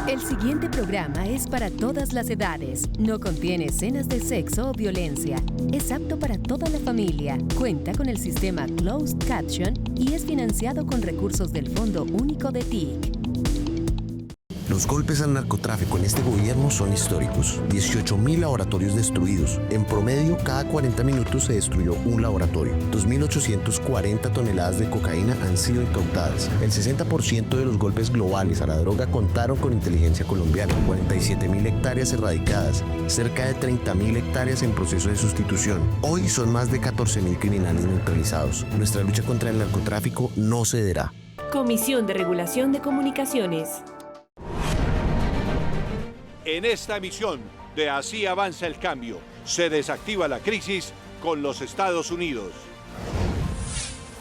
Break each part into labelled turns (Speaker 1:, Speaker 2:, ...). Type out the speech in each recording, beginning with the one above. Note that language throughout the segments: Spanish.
Speaker 1: El siguiente programa es para todas las edades. No contiene escenas de sexo o violencia. Es apto para toda la familia. Cuenta con el sistema Closed Caption y es financiado con recursos del Fondo Único de TIC.
Speaker 2: Los golpes al narcotráfico en este gobierno son históricos. 18.000 laboratorios destruidos. En promedio, cada 40 minutos se destruyó un laboratorio. 2.840 toneladas de cocaína han sido incautadas. El 60% de los golpes globales a la droga contaron con inteligencia colombiana. 47.000 hectáreas erradicadas. Cerca de 30.000 hectáreas en proceso de sustitución. Hoy son más de 14.000 criminales neutralizados. Nuestra lucha contra el narcotráfico no cederá.
Speaker 3: Comisión de Regulación de Comunicaciones.
Speaker 4: En esta emisión de Así avanza el cambio, se desactiva la crisis con los Estados Unidos.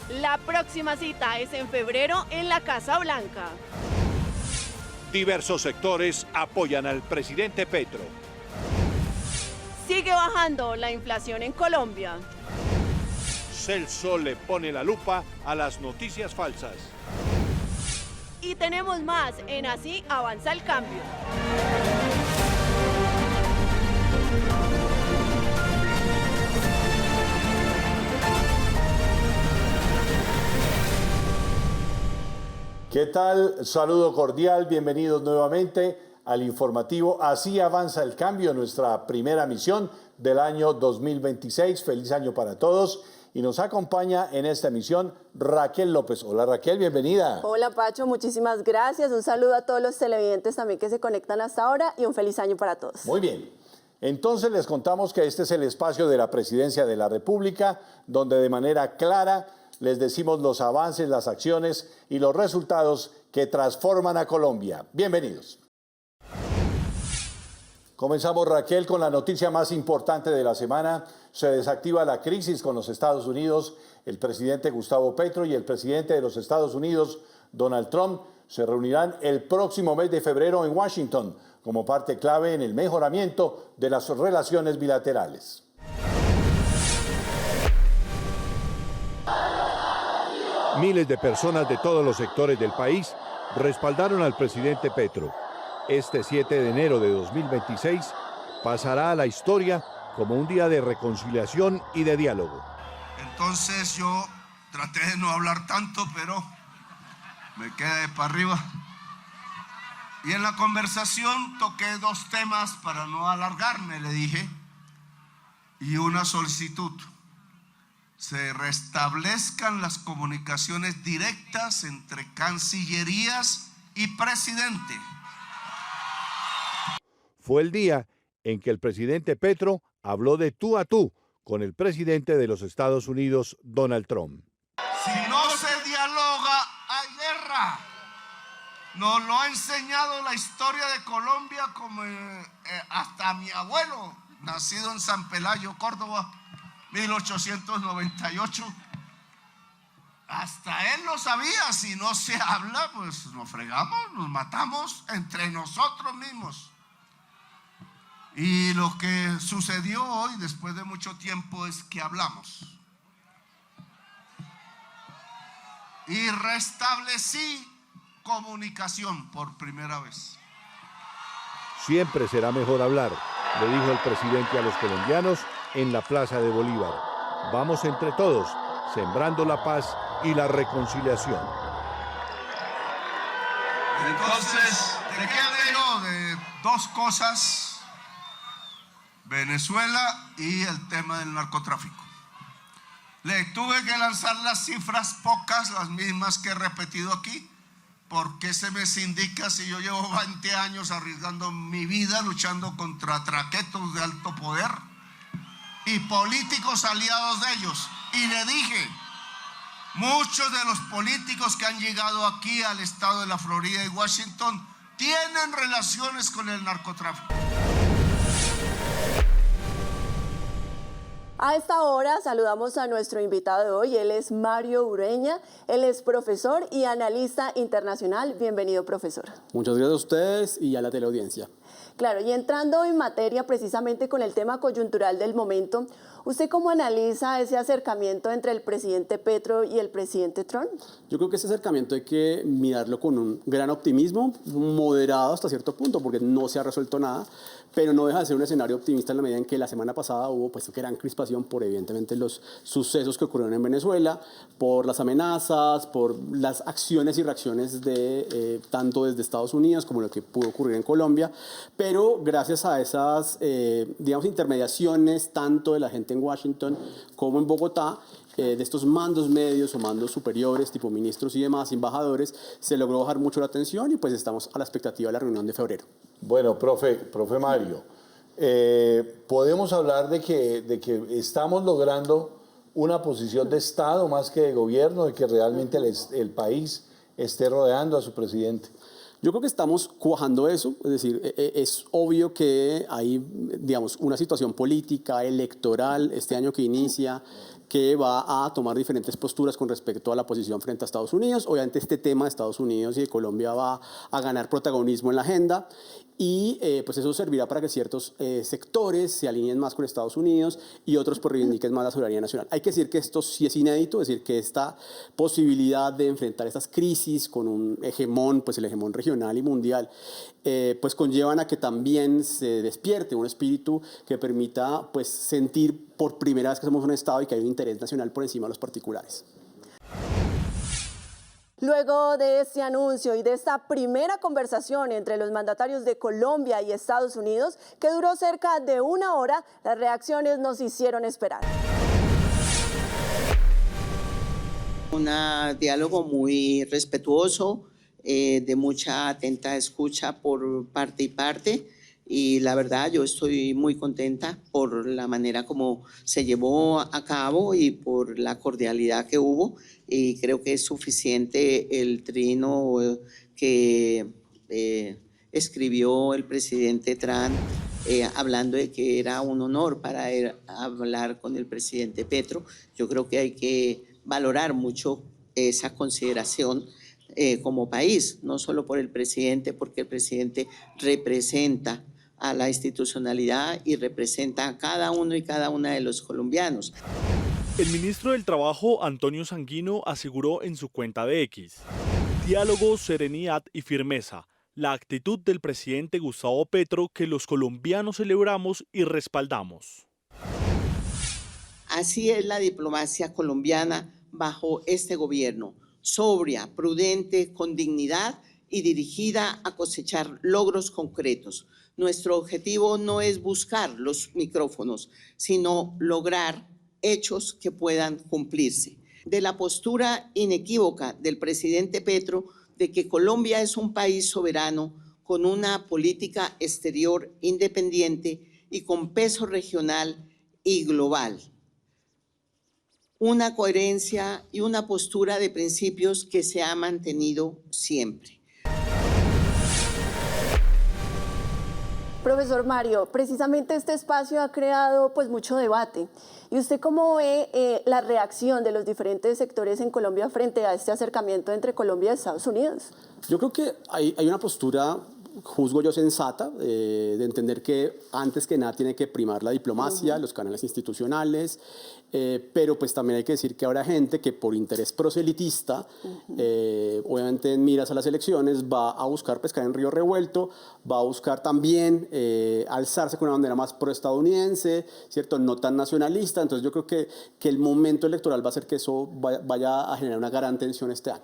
Speaker 5: La próxima cita es en febrero en la Casa Blanca.
Speaker 4: Diversos sectores apoyan al presidente Petro.
Speaker 5: Sigue bajando la inflación en Colombia.
Speaker 4: Celso le pone la lupa a las noticias falsas.
Speaker 5: Y tenemos más en Así avanza el cambio.
Speaker 6: ¿Qué tal? Saludo cordial, bienvenidos nuevamente al informativo Así avanza el cambio, nuestra primera misión del año 2026. Feliz año para todos. Y nos acompaña en esta emisión Raquel López. Hola Raquel, bienvenida.
Speaker 7: Hola Pacho, muchísimas gracias. Un saludo a todos los televidentes también que se conectan hasta ahora y un feliz año para todos.
Speaker 6: Muy bien. Entonces les contamos que este es el espacio de la Presidencia de la República, donde de manera clara les decimos los avances, las acciones y los resultados que transforman a Colombia. Bienvenidos. Comenzamos, Raquel, con la noticia más importante de la semana. Se desactiva la crisis con los Estados Unidos. El presidente Gustavo Petro y el presidente de los Estados Unidos, Donald Trump, se reunirán el próximo mes de febrero en Washington como parte clave en el mejoramiento de las relaciones bilaterales.
Speaker 4: Miles de personas de todos los sectores del país respaldaron al presidente Petro. Este 7 de enero de 2026 pasará a la historia como un día de reconciliación y de diálogo.
Speaker 8: Entonces yo traté de no hablar tanto, pero me quedé para arriba. Y en la conversación toqué dos temas para no alargarme, le dije, y una solicitud. Se restablezcan las comunicaciones directas entre cancillerías y presidente.
Speaker 4: Fue el día en que el presidente Petro habló de tú a tú con el presidente de los Estados Unidos, Donald Trump.
Speaker 8: Si no se dialoga, hay guerra. Nos lo ha enseñado la historia de Colombia como hasta mi abuelo, nacido en San Pelayo, Córdoba, 1898. Hasta él lo sabía. Si no se habla, pues nos fregamos, nos matamos entre nosotros mismos. Y lo que sucedió hoy, después de mucho tiempo, es que hablamos. Y restablecí comunicación por primera vez.
Speaker 4: Siempre será mejor hablar, le dijo el presidente a los colombianos en la Plaza de Bolívar. Vamos entre todos, sembrando la paz y la reconciliación.
Speaker 8: Entonces, ¿de qué hablé yo? De dos cosas: Venezuela y el tema del narcotráfico. Le tuve que lanzar las cifras pocas, las mismas que he repetido aquí, porque se me indica si yo llevo 20 años arriesgando mi vida luchando contra traquetos de alto poder y políticos aliados de ellos. Y le dije, muchos de los políticos que han llegado aquí al estado de la Florida y Washington tienen relaciones con el narcotráfico.
Speaker 7: A esta hora saludamos a nuestro invitado de hoy. Él es Mario Ureña. Él es profesor y analista internacional. Bienvenido, profesor.
Speaker 9: Muchas gracias a ustedes y a la teleaudiencia.
Speaker 7: Claro, y entrando en materia precisamente con el tema coyuntural del momento, ¿Usted cómo analiza ese acercamiento entre el presidente Petro y el presidente Trump?
Speaker 9: Yo creo que ese acercamiento hay que mirarlo con un gran optimismo, moderado hasta cierto punto, porque no se ha resuelto nada, pero no deja de ser un escenario optimista en la medida en que la semana pasada hubo pues gran crispación por evidentemente los sucesos que ocurrieron en Venezuela, por las amenazas, por las acciones y reacciones de tanto desde Estados Unidos como lo que pudo ocurrir en Colombia, pero gracias a esas digamos intermediaciones tanto de la gente en Washington como en Bogotá, de estos mandos medios o mandos superiores, tipo ministros y demás, embajadores, se logró bajar mucho la tensión y pues estamos a la expectativa de la reunión de febrero.
Speaker 6: Bueno, profe Mario, podemos hablar de que estamos logrando una posición de Estado más que de gobierno, de que realmente el país esté rodeando a su presidente.
Speaker 9: Yo creo que estamos cuajando eso, es decir, es obvio que hay, digamos, una situación política, electoral, este año que inicia, que va a tomar diferentes posturas con respecto a la posición frente a Estados Unidos. Obviamente este tema de Estados Unidos y de Colombia va a ganar protagonismo en la agenda y pues eso servirá para que ciertos sectores se alineen más con Estados Unidos y otros pues reivindiquen más la soberanía nacional. Hay que decir que esto sí es inédito, es decir, que esta posibilidad de enfrentar estas crisis con un hegemón, pues el hegemón regional y mundial, pues conllevan a que también se despierte un espíritu que permita pues sentir por primera vez que somos un Estado y que hay un interés nacional por encima de los particulares.
Speaker 7: Luego de este anuncio y de esta primera conversación entre los mandatarios de Colombia y Estados Unidos, que duró cerca de 1 hora, las reacciones nos hicieron esperar.
Speaker 10: Un diálogo muy respetuoso, de mucha atenta escucha por parte y parte. Y la verdad yo estoy muy contenta por la manera como se llevó a cabo y por la cordialidad que hubo, y creo que es suficiente el trino que escribió el presidente Trump hablando de que era un honor para él hablar con el presidente Petro. Yo creo que hay que valorar mucho esa consideración como país, no solo por el presidente, porque el presidente representa a la institucionalidad y representa a cada uno y cada una de los colombianos.
Speaker 11: El ministro del Trabajo, Antonio Sanguino, aseguró en su cuenta de X: diálogo, serenidad y firmeza, la actitud del presidente Gustavo Petro que los colombianos celebramos y respaldamos.
Speaker 10: Así es la diplomacia colombiana bajo este gobierno, sobria, prudente, con dignidad y dirigida a cosechar logros concretos. Nuestro objetivo no es buscar los micrófonos, sino lograr hechos que puedan cumplirse. De la postura inequívoca del presidente Petro de que Colombia es un país soberano con una política exterior independiente y con peso regional y global. Una coherencia y una postura de principios que se ha mantenido siempre.
Speaker 7: Profesor Mario, precisamente este espacio ha creado pues mucho debate. ¿Y usted cómo ve la reacción de los diferentes sectores en Colombia frente a este acercamiento entre Colombia y Estados Unidos?
Speaker 9: Yo creo que hay una postura, juzgo yo, sensata, de entender que antes que nada tiene que primar la diplomacia, los canales institucionales, pero pues también hay que decir que habrá gente que por interés proselitista, obviamente en miras a las elecciones, va a buscar pescar en río revuelto, va a buscar también alzarse con una bandera más proestadounidense, ¿cierto? No tan nacionalista. Entonces yo creo que el momento electoral va a hacer que eso vaya a generar una gran tensión este año.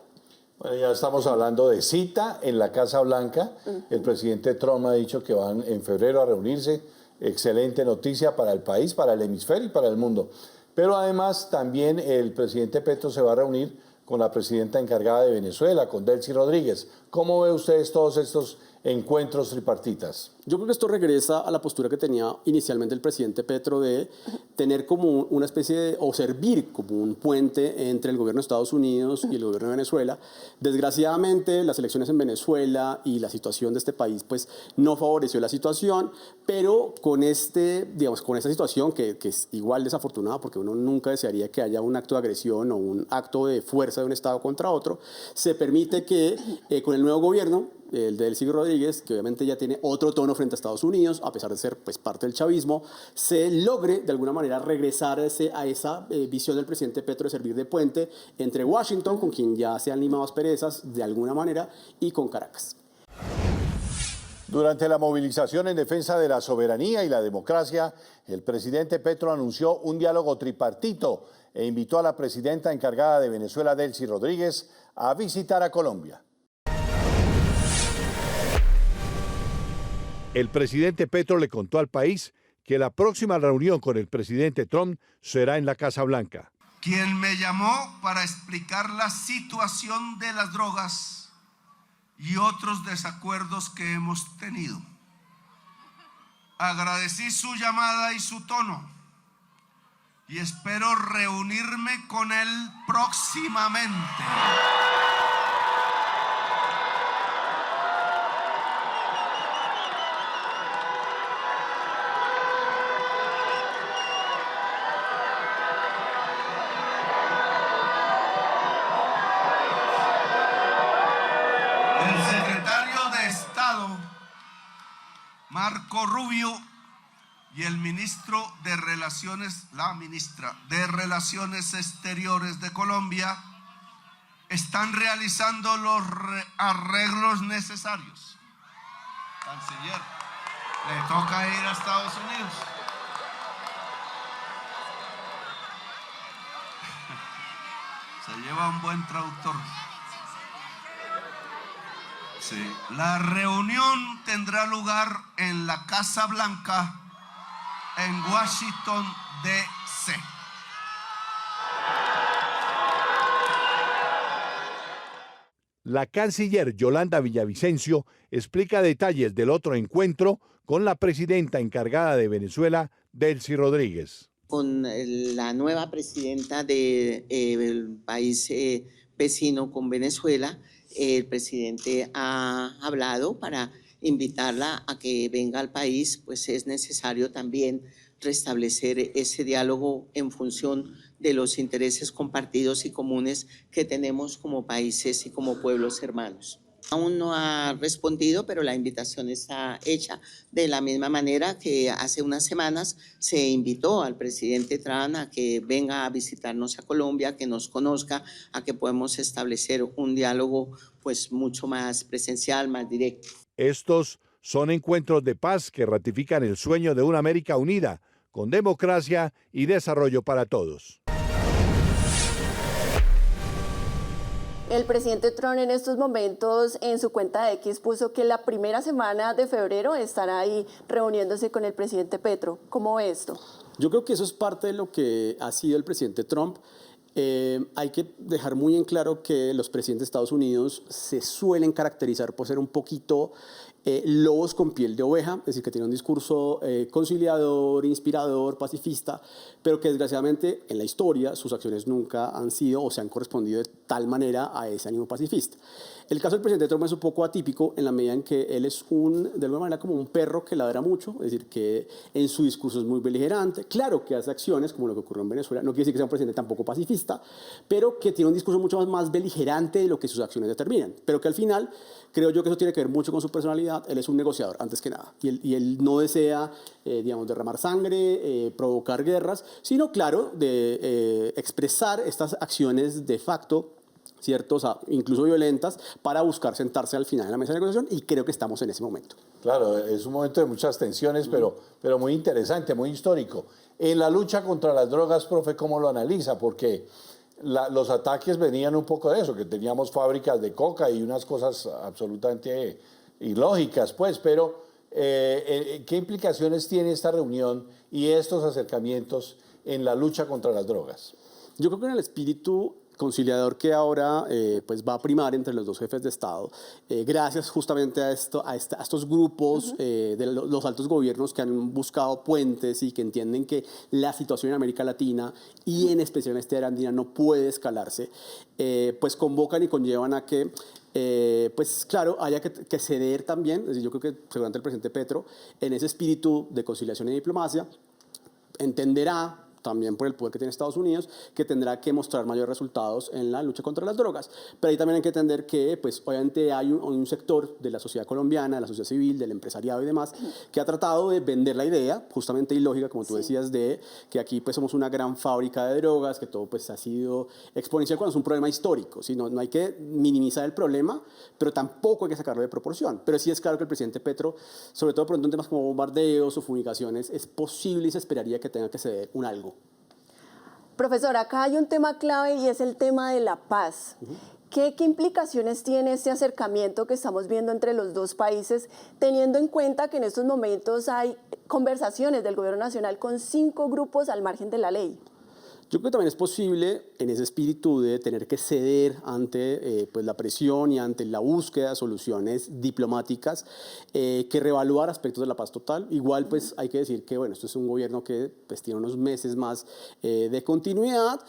Speaker 6: Bueno, ya estamos hablando de cita en la Casa Blanca. El presidente Trump ha dicho que van en febrero a reunirse. Excelente noticia para el país, para el hemisferio y para el mundo. Pero además también el presidente Petro se va a reunir con la presidenta encargada de Venezuela, con Delcy Rodríguez. ¿Cómo ve ustedes todos estos encuentros tripartitas?
Speaker 9: Yo creo que esto regresa a la postura que tenía inicialmente el presidente Petro de tener como una especie de, o servir como un puente entre el gobierno de Estados Unidos y el gobierno de Venezuela. Desgraciadamente, las elecciones en Venezuela y la situación de este país pues no favoreció la situación, pero con con esta situación que es igual desafortunada, porque uno nunca desearía que haya un acto de agresión o un acto de fuerza de un Estado contra otro, se permite que con el nuevo gobierno el de Delcy Rodríguez, que obviamente ya tiene otro tono frente a Estados Unidos, a pesar de ser pues, parte del chavismo, se logre de alguna manera regresar a esa visión del presidente Petro de servir de puente entre Washington, con quien ya se han limado asperezas de alguna manera, y con Caracas.
Speaker 6: Durante la movilización en defensa de la soberanía y la democracia, el presidente Petro anunció un diálogo tripartito e invitó a la presidenta encargada de Venezuela, Delcy Rodríguez, a visitar a Colombia.
Speaker 4: El presidente Petro le contó al país que la próxima reunión con el presidente Trump será en la Casa Blanca.
Speaker 8: Quien me llamó para explicar la situación de las drogas y otros desacuerdos que hemos tenido. Agradecí su llamada y su tono y espero reunirme con él próximamente. Marco Rubio y el ministro de la ministra de Relaciones Exteriores de Colombia están realizando los arreglos necesarios. Canciller, le toca ir a Estados Unidos. Se lleva un buen traductor. Sí. La reunión tendrá lugar en la Casa Blanca, en Washington, D.C.
Speaker 4: La canciller Yolanda Villavicencio explica detalles del otro encuentro con la presidenta encargada de Venezuela, Delcy Rodríguez.
Speaker 10: Con la nueva presidenta del país vecino con Venezuela, el presidente ha hablado para invitarla a que venga al país, pues es necesario también restablecer ese diálogo en función de los intereses compartidos y comunes que tenemos como países y como pueblos hermanos. Aún no ha respondido, pero la invitación está hecha de la misma manera que hace unas semanas se invitó al presidente Trump a que venga a visitarnos a Colombia, que nos conozca, a que podamos establecer un diálogo pues mucho más presencial, más directo.
Speaker 4: Estos son encuentros de paz que ratifican el sueño de una América unida, con democracia y desarrollo para todos.
Speaker 7: El presidente Trump en estos momentos en su cuenta de X puso que la primera semana de febrero estará ahí reuniéndose con el presidente Petro. ¿Cómo ve esto?
Speaker 9: Yo creo que eso es parte de lo que ha sido el presidente Trump. Hay que dejar muy en claro que los presidentes de Estados Unidos se suelen caracterizar por ser un poquito lobos con piel de oveja, es decir, que tienen un discurso conciliador, inspirador, pacifista, pero que desgraciadamente en la historia sus acciones nunca han sido o se han correspondido de tal manera a ese ánimo pacifista. El caso del presidente Trump es un poco atípico en la medida en que él es de alguna manera como un perro que ladra mucho, es decir, que en su discurso es muy beligerante, claro que hace acciones como lo que ocurrió en Venezuela, no quiere decir que sea un presidente tampoco pacifista, pero que tiene un discurso mucho más beligerante de lo que sus acciones determinan, pero que al final creo yo que eso tiene que ver mucho con su personalidad. Él es un negociador antes que nada y él no desea, digamos, derramar sangre, provocar guerras, sino claro, de expresar estas acciones de facto, ¿cierto? O sea, incluso violentas, para buscar sentarse al final en la mesa de negociación, y creo que estamos en ese momento.
Speaker 6: Claro, es un momento de muchas tensiones, pero muy interesante, muy histórico. En la lucha contra las drogas, profe, ¿cómo lo analiza? Porque los ataques venían un poco de eso, que teníamos fábricas de coca y unas cosas absolutamente ilógicas, pues, pero ¿qué implicaciones tiene esta reunión y estos acercamientos en la lucha contra las drogas?
Speaker 9: Yo creo que en el espíritu conciliador que ahora pues va a primar entre los dos jefes de Estado, gracias justamente a estos grupos de los altos gobiernos que han buscado puentes y que entienden que la situación en América Latina y en especial en esta era andina no puede escalarse, pues convocan y conllevan a que pues claro, haya que ceder también. Es decir, yo creo que seguramente el presidente Petro, en ese espíritu de conciliación y diplomacia, entenderá también por el poder que tiene Estados Unidos, que tendrá que mostrar mayores resultados en la lucha contra las drogas. Pero ahí también hay que entender que, pues, obviamente hay un sector de la sociedad colombiana, de la sociedad civil, del empresariado y demás, que ha tratado de vender la idea, justamente ilógica, como tú decías, de que aquí pues somos una gran fábrica de drogas, que todo pues ha sido exponencial cuando es un problema histórico. ¿Sí? No hay que minimizar el problema, pero tampoco hay que sacarlo de proporción. Pero sí es claro que el presidente Petro, sobre todo pronto en temas como bombardeos o fumigaciones, es posible y se esperaría que tenga que ceder un algo.
Speaker 7: Profesor, acá hay un tema clave y es el tema de la paz. ¿Qué implicaciones tiene este acercamiento que estamos viendo entre los dos países, teniendo en cuenta que en estos momentos hay conversaciones del gobierno nacional con 5 grupos al margen de la ley?
Speaker 9: Yo creo que también es posible, en ese espíritu de tener que ceder ante pues la presión y ante la búsqueda de soluciones diplomáticas, que reevaluar aspectos de la paz total. Igual, pues hay que decir que, bueno, esto es un gobierno que pues, tiene unos meses más de continuidad,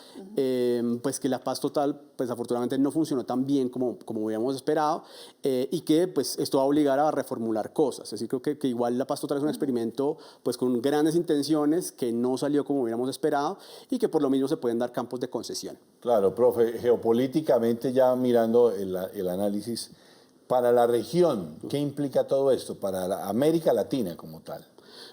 Speaker 9: pues que la paz total, pues afortunadamente no funcionó tan bien como hubiéramos esperado, y que pues esto va a obligar a reformular cosas. Es decir, creo que igual la paz total es un experimento pues con grandes intenciones que no salió como hubiéramos esperado y que por lo mismo se pueden dar campos de concesión.
Speaker 6: Claro, profe, geopolíticamente ya mirando el análisis, para la región, ¿qué implica todo esto? Para la América Latina como tal.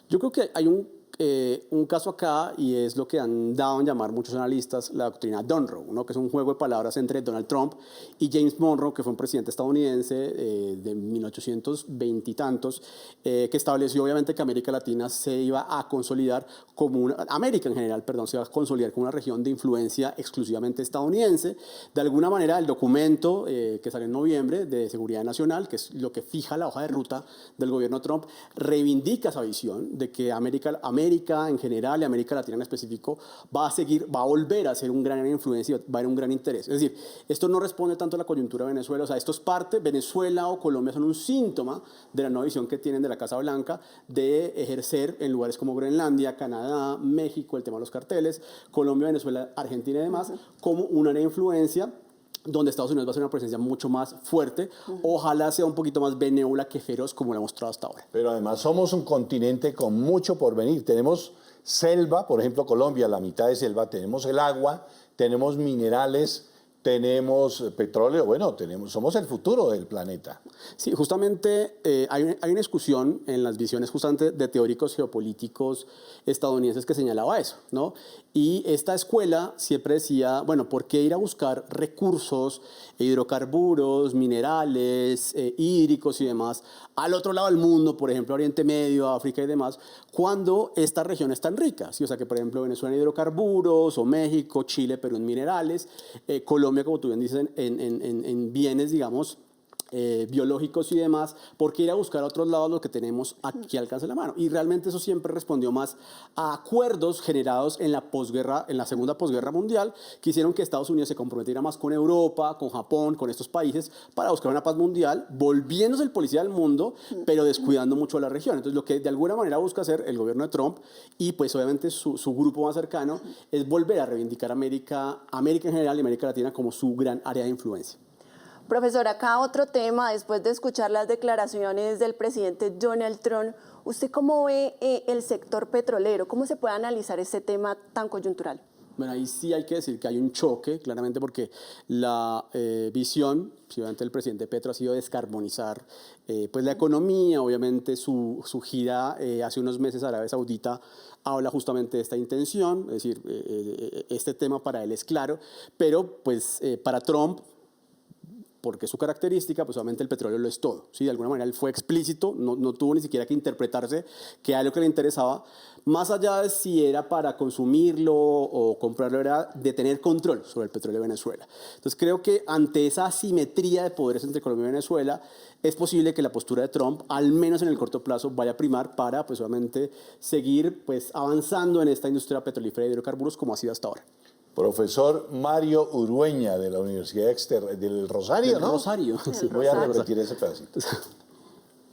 Speaker 9: Yo creo que hay un caso acá y es lo que han dado en llamar muchos analistas la doctrina Monroe, ¿no? Que es un juego de palabras entre Donald Trump y James Monroe, que fue un presidente estadounidense de 1820 y tantos, que estableció obviamente que América Latina se iba a consolidar como América en general, perdón, se iba a consolidar como una región de influencia exclusivamente estadounidense. De alguna manera el documento que salió en noviembre de Seguridad Nacional, que es lo que fija la hoja de ruta del gobierno Trump, reivindica esa visión de que América en general y América Latina en específico va a volver a ser un gran influencia y va a haber un gran interés. Es decir, esto no responde tanto a la coyuntura de Venezuela, o sea, esto es parte, Venezuela o Colombia son un síntoma de la nueva visión que tienen de la Casa Blanca de ejercer en lugares como Groenlandia, Canadá, México, el tema de los carteles, Colombia, Venezuela, Argentina y demás, como una área de influencia donde Estados Unidos va a ser una presencia mucho más fuerte, ojalá sea un poquito más benévola que feroz como lo ha mostrado hasta ahora.
Speaker 6: Pero además somos un continente con mucho por venir. Tenemos selva, por ejemplo Colombia, la mitad de selva, tenemos el agua, tenemos minerales, tenemos petróleo, bueno, somos el futuro del planeta.
Speaker 9: Sí, justamente hay una discusión en las visiones justamente de teóricos geopolíticos estadounidenses que señalaba eso, ¿no? Y esta escuela siempre decía, bueno, ¿por qué ir a buscar recursos, hidrocarburos, minerales, hídricos y demás al otro lado del mundo, por ejemplo, Oriente Medio, África y demás, cuando esta región es tan rica? ¿Sí? O sea, que por ejemplo Venezuela en hidrocarburos, o México, Chile, Perú en minerales, Colombia, como tú bien dices, en bienes, digamos, biológicos y demás, ¿por qué ir a buscar a otros lados lo que tenemos aquí al alcance de la mano? Y realmente eso siempre respondió más a acuerdos generados en la posguerra, en la segunda posguerra mundial, que hicieron que Estados Unidos se comprometiera más con Europa, con Japón, con estos países, para buscar una paz mundial, volviéndose el policía del mundo, pero descuidando mucho a la región. Entonces, lo que de alguna manera busca hacer el gobierno de Trump, y pues obviamente su grupo más cercano, es volver a reivindicar América en general y América Latina como su gran área de influencia.
Speaker 7: Profesor, acá otro tema, después de escuchar las declaraciones del presidente Donald Trump, ¿usted cómo ve el sector petrolero? ¿Cómo se puede analizar este tema tan coyuntural?
Speaker 9: Bueno, ahí sí hay que decir que hay un choque, claramente, porque la visión, obviamente, del presidente Petro ha sido descarbonizar pues la economía. Obviamente su gira hace unos meses a Arabia Saudita habla justamente de esta intención, es decir, este tema para él es claro, pero pues para Trump, porque su característica, pues obviamente el petróleo lo es todo, ¿sí? De alguna manera él fue explícito, no tuvo ni siquiera que interpretarse que a lo que le interesaba, más allá de si era para consumirlo o comprarlo, era de tener control sobre el petróleo de Venezuela. Entonces creo que ante esa asimetría de poderes entre Colombia y Venezuela, es posible que la postura de Trump, al menos en el corto plazo, vaya a primar para, pues obviamente, seguir pues, avanzando en esta industria petrolífera y de hidrocarburos como ha sido hasta ahora.
Speaker 6: Profesor Mario Urueña de la Universidad del Rosario, ¿no?
Speaker 9: Rosario.
Speaker 6: Sí, voy a repetir ese pedacito.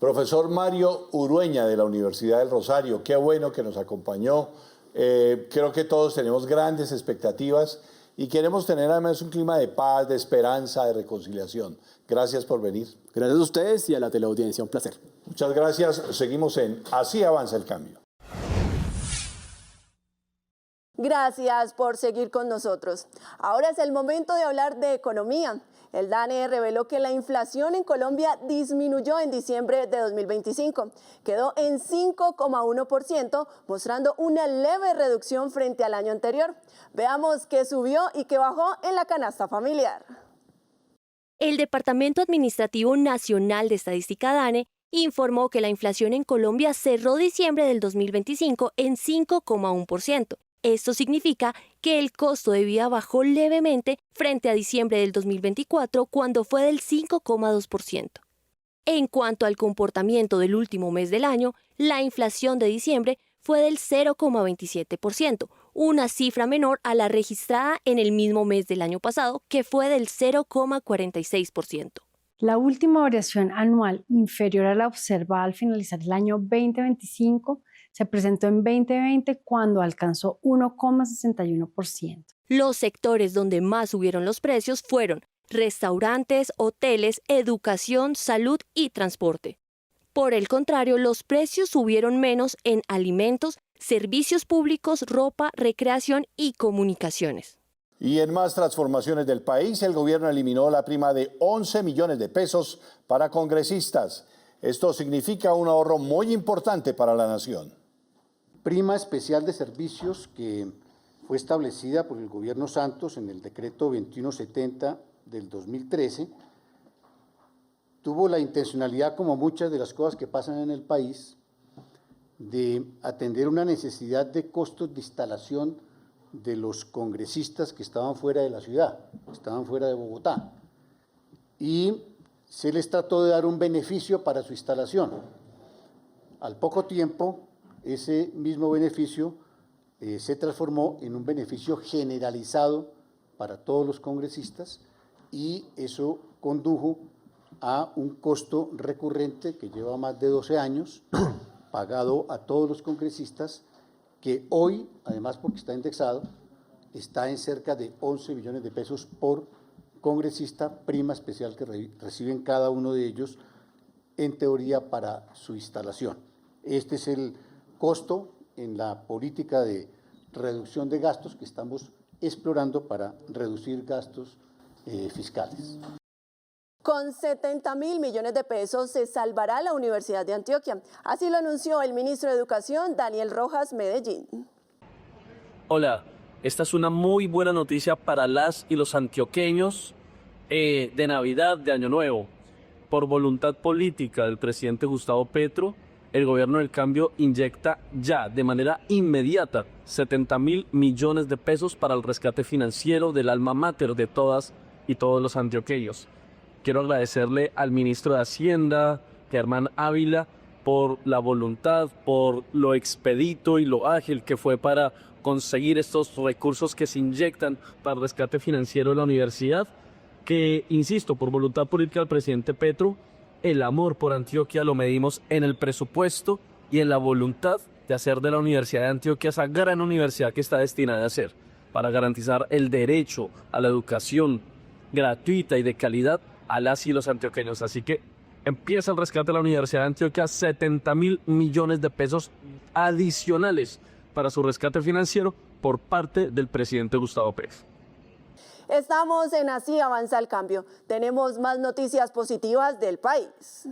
Speaker 6: Profesor Mario Urueña de la Universidad del Rosario, qué bueno que nos acompañó. Creo que todos tenemos grandes expectativas y queremos tener además un clima de paz, de esperanza, de reconciliación. Gracias por venir.
Speaker 9: Gracias a ustedes y a la teleaudiencia, un placer.
Speaker 6: Muchas gracias. Seguimos en Así Avanza el Cambio.
Speaker 7: Gracias por seguir con nosotros. Ahora es el momento de hablar de economía. El DANE reveló que la inflación en Colombia disminuyó en diciembre de 2025. Quedó en 5,1%, mostrando una leve reducción frente al año anterior. Veamos qué subió y qué bajó en la canasta familiar.
Speaker 12: El Departamento Administrativo Nacional de Estadística DANE informó que la inflación en Colombia cerró diciembre del 2025 en 5,1%. Esto significa que el costo de vida bajó levemente frente a diciembre del 2024, cuando fue del 5,2%. En cuanto al comportamiento del último mes del año, la inflación de diciembre fue del 0,27%, una cifra menor a la registrada en el mismo mes del año pasado, que fue del 0,46%.
Speaker 13: La última variación anual inferior a la observada al finalizar el año 2025 se presentó en 2020, cuando alcanzó 1,61%.
Speaker 12: Los sectores donde más subieron los precios fueron restaurantes, hoteles, educación, salud y transporte. Por el contrario, los precios subieron menos en alimentos, servicios públicos, ropa, recreación y comunicaciones.
Speaker 6: Y en más transformaciones del país, el gobierno eliminó la prima de 11 millones de pesos para congresistas. Esto significa un ahorro muy importante para la nación.
Speaker 14: Prima especial de servicios que fue establecida por el gobierno Santos en el decreto 2170 del 2013, tuvo la intencionalidad, como muchas de las cosas que pasan en el país, de atender una necesidad de costos de instalación de los congresistas que estaban fuera de la ciudad, estaban fuera de Bogotá, y se les trató de dar un beneficio para su instalación. Al poco tiempo, ese mismo beneficio se transformó en un beneficio generalizado para todos los congresistas, y eso condujo a un costo recurrente que lleva más de 12 años, pagado a todos los congresistas, que hoy, además porque está indexado, está en cerca de 11 millones de pesos por congresista, prima especial que reciben cada uno de ellos, en teoría, para su instalación. Este es el costo en la política de reducción de gastos que estamos explorando para reducir gastos fiscales.
Speaker 7: Con 70.000 millones de pesos se salvará la Universidad de Antioquia. Así lo anunció el ministro de Educación, Daniel Rojas Medellín.
Speaker 15: Hola, esta es una muy buena noticia para las y los antioqueños de Navidad, de Año Nuevo. Por voluntad política del presidente Gustavo Petro, el gobierno del cambio inyecta ya, de manera inmediata, 70.000 millones de pesos para el rescate financiero del alma mater de todas y todos los antioqueños. Quiero agradecerle al ministro de Hacienda, Germán Ávila, por la voluntad, por lo expedito y lo ágil que fue para conseguir estos recursos que se inyectan para el rescate financiero de la universidad, que, insisto, por voluntad política del presidente Petro, el amor por Antioquia lo medimos en el presupuesto y en la voluntad de hacer de la Universidad de Antioquia esa gran universidad que está destinada a ser, para garantizar el derecho a la educación gratuita y de calidad a las y los antioqueños. Así que empieza el rescate de la Universidad de Antioquia, 70.000 millones de pesos adicionales para su rescate financiero por parte del presidente Gustavo Petro.
Speaker 7: Estamos en Así Avanza el Cambio. Tenemos más noticias positivas del país.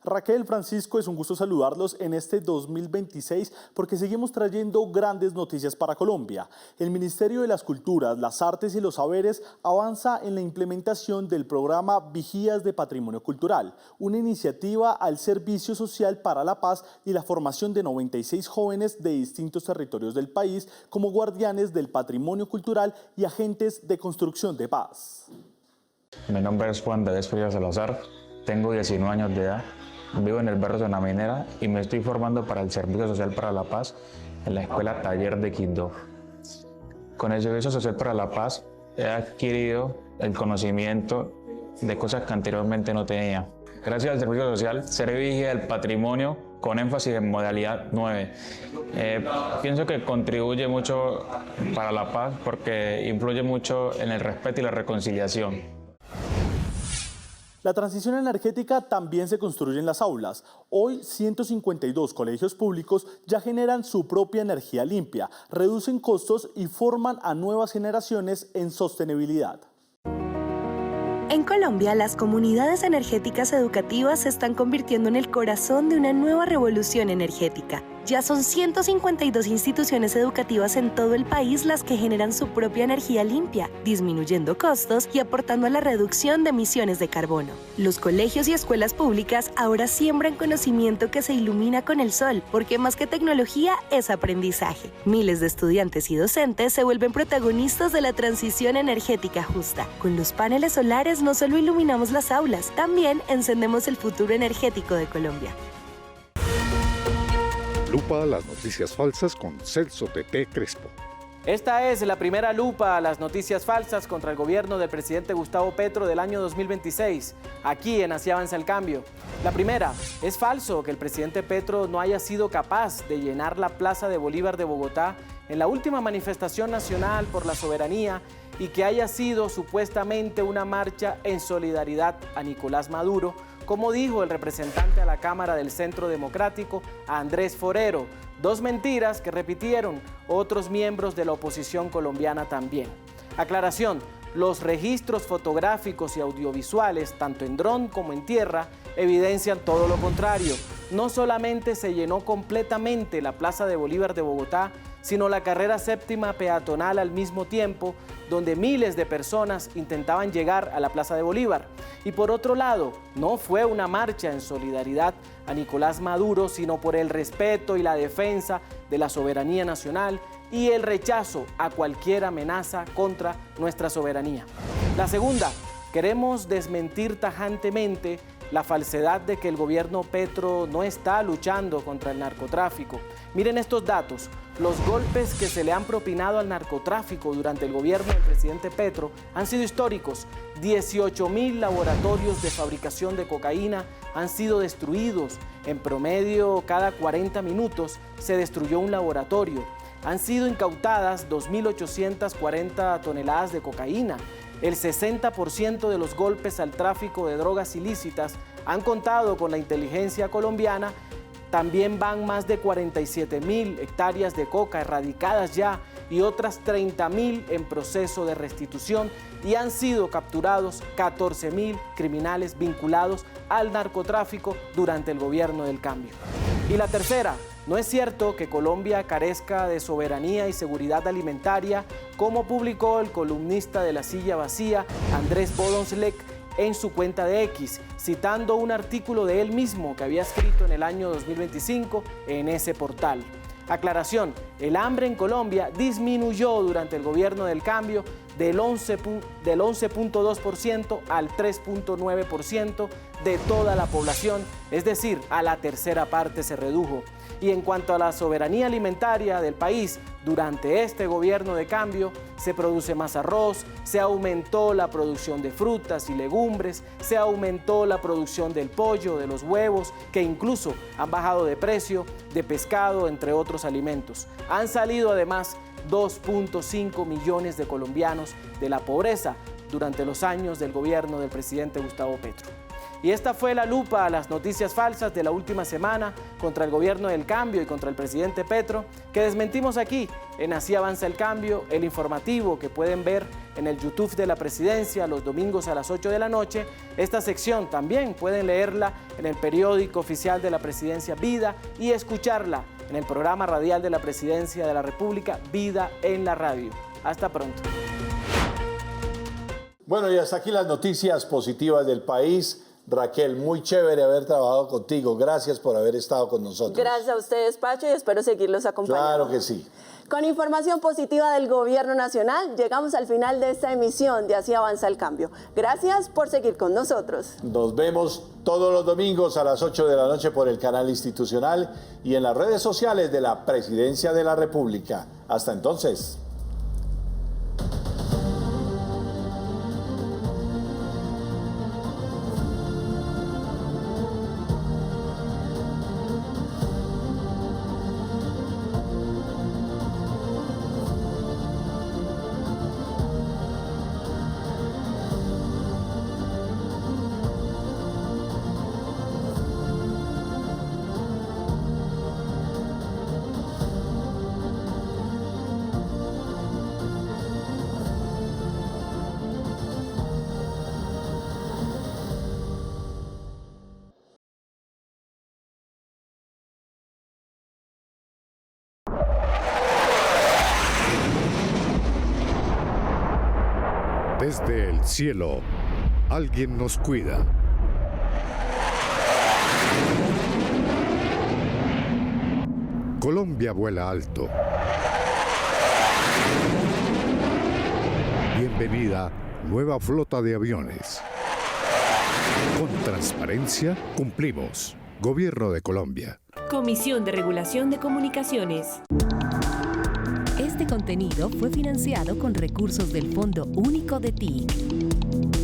Speaker 11: Raquel, Francisco, es un gusto saludarlos en este 2026 porque seguimos trayendo grandes noticias para Colombia. El Ministerio de las Culturas, las Artes y los Saberes avanza en la implementación del programa Vigías de Patrimonio Cultural, una iniciativa al servicio social para la paz y la formación de 96 jóvenes de distintos territorios del país como guardianes del patrimonio cultural y agentes de construcción de paz.
Speaker 16: Mi nombre es Juan David Frías Salazar, tengo 19 años de edad. Vivo en el barrio Zona Minera y me estoy formando para el Servicio Social para la Paz en la Escuela Taller de Quindó. Con el Servicio Social para la Paz he adquirido el conocimiento de cosas que anteriormente no tenía. Gracias al Servicio Social, seré vigía del patrimonio con énfasis en modalidad 9. Pienso que contribuye mucho para la paz porque influye mucho en el respeto y la reconciliación.
Speaker 11: La transición energética también se construye en las aulas. Hoy, 152 colegios públicos ya generan su propia energía limpia, reducen costos y forman a nuevas generaciones en sostenibilidad.
Speaker 17: En Colombia, las comunidades energéticas educativas se están convirtiendo en el corazón de una nueva revolución energética. Ya son 152 instituciones educativas en todo el país las que generan su propia energía limpia, disminuyendo costos y aportando a la reducción de emisiones de carbono. Los colegios y escuelas públicas ahora siembran conocimiento que se ilumina con el sol, porque más que tecnología es aprendizaje. Miles de estudiantes y docentes se vuelven protagonistas de la transición energética justa. Con los paneles solares no solo iluminamos las aulas, también encendemos el futuro energético de Colombia.
Speaker 18: Lupa a las noticias falsas con Celso Teté Crespo.
Speaker 19: Esta es la primera lupa a las noticias falsas contra el gobierno del presidente Gustavo Petro del año 2026, aquí en Así Avanza el Cambio. La primera, es falso que el presidente Petro no haya sido capaz de llenar la Plaza de Bolívar de Bogotá en la última manifestación nacional por la soberanía y que haya sido supuestamente una marcha en solidaridad a Nicolás Maduro, como dijo el representante a la Cámara del Centro Democrático, Andrés Forero. Dos mentiras que repitieron otros miembros de la oposición colombiana también. Aclaración, los registros fotográficos y audiovisuales, tanto en dron como en tierra, evidencian todo lo contrario. No solamente se llenó completamente la Plaza de Bolívar de Bogotá, sino la carrera séptima peatonal al mismo tiempo, donde miles de personas intentaban llegar a la Plaza de Bolívar. Y por otro lado, no fue una marcha en solidaridad a Nicolás Maduro, sino por el respeto y la defensa de la soberanía nacional y el rechazo a cualquier amenaza contra nuestra soberanía. La segunda, queremos desmentir tajantemente la falsedad de que el gobierno Petro no está luchando contra el narcotráfico. Miren estos datos. Los golpes que se le han propinado al narcotráfico durante el gobierno del presidente Petro han sido históricos. 18.000 laboratorios de fabricación de cocaína han sido destruidos. En promedio, cada 40 minutos se destruyó un laboratorio. Han sido incautadas 2.840 toneladas de cocaína. El 60% de los golpes al tráfico de drogas ilícitas han contado con la inteligencia colombiana. También van más de 47.000 hectáreas de coca erradicadas ya y otras 30.000 en proceso de restitución, y han sido capturados 14.000 criminales vinculados al narcotráfico durante el gobierno del cambio. Y la tercera, no es cierto que Colombia carezca de soberanía y seguridad alimentaria, como publicó el columnista de La Silla Vacía, Andrés Bodonslek, en su cuenta de X, citando un artículo de él mismo que había escrito en el año 2025 en ese portal. Aclaración, el hambre en Colombia disminuyó durante el gobierno del cambio del 11.2% al 3.9% de toda la población, es decir, a la tercera parte se redujo. Y en cuanto a la soberanía alimentaria del país, durante este gobierno de cambio se produce más arroz, se aumentó la producción de frutas y legumbres, se aumentó la producción del pollo, de los huevos, que incluso han bajado de precio, de pescado, entre otros alimentos. Han salido además 2.5 millones de colombianos de la pobreza durante los años del gobierno del presidente Gustavo Petro. Y esta fue la lupa a las noticias falsas de la última semana contra el gobierno del cambio y contra el presidente Petro, que desmentimos aquí en Así Avanza el Cambio, el informativo que pueden ver en el YouTube de la Presidencia los domingos a las 8 de la noche. Esta sección también pueden leerla en el periódico oficial de la Presidencia Vida y escucharla en el programa radial de la Presidencia de la República, Vida en la Radio. Hasta pronto.
Speaker 6: Bueno, y hasta aquí las noticias positivas del país. Raquel, muy chévere haber trabajado contigo. Gracias por haber estado con nosotros.
Speaker 7: Gracias a ustedes, Pacho, y espero seguirlos acompañando.
Speaker 6: Claro que sí.
Speaker 7: Con información positiva del Gobierno Nacional, llegamos al final de esta emisión de Así Avanza el Cambio. Gracias por seguir con nosotros.
Speaker 6: Nos vemos todos los domingos a las 8 de la noche por el canal institucional y en las redes sociales de la Presidencia de la República. Hasta entonces.
Speaker 18: Desde el cielo, alguien nos cuida. Colombia vuela alto. Bienvenida, nueva flota de aviones. Con transparencia, cumplimos. Gobierno de Colombia.
Speaker 3: Comisión de Regulación de Comunicaciones.
Speaker 1: Este contenido fue financiado con recursos del Fondo Único de TIC.